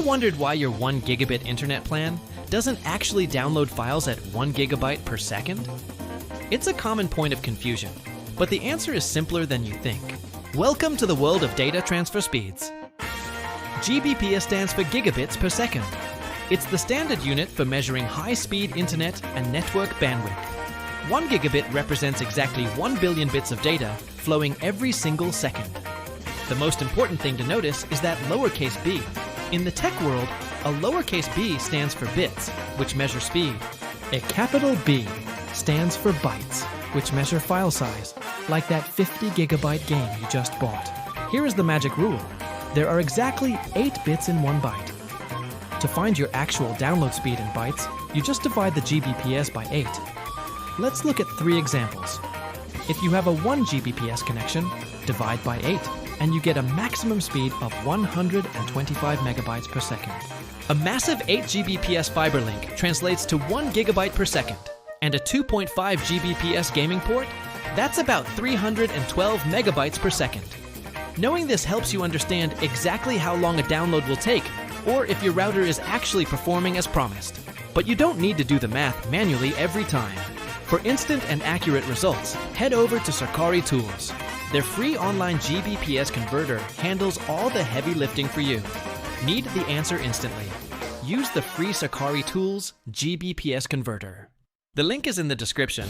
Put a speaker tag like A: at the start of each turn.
A: wondered why your 1 gigabit internet plan doesn't actually download files at 1 gigabyte per second? It's a common point of confusion, but the answer is simpler than you think. Welcome to the world of data transfer speeds. Gbps stands for gigabits per second. It's the standard unit for measuring high-speed internet and network bandwidth. 1 gigabit represents exactly 1 billion bits of data flowing every single second. The most important thing to notice is that lowercase b. In the tech world, a lowercase b stands for bits, which measure speed. A capital B stands for bytes, which measure file size, like that 50 gigabyte game you just bought. Here is the magic rule. There are exactly 8 bits in 1 byte. To find your actual download speed in bytes, you just divide the Gbps by 8. Let's look at 3 examples. If you have a 1 Gbps connection, divide by 8, and you get a maximum speed of 125 megabytes per second. A massive 8 Gbps fiber link translates to 1 gigabyte per second, and a 2.5 Gbps gaming port? That's about 312 megabytes per second. Knowing this helps you understand exactly how long a download will take, or if your router is actually performing as promised. But you don't need to do the math manually every time. For instant and accurate results, head over to SarkariTools. Their free online Gbps converter handles all the heavy lifting for you. Need the answer instantly? Use the free SarkariTools Gbps converter. The link is in the description.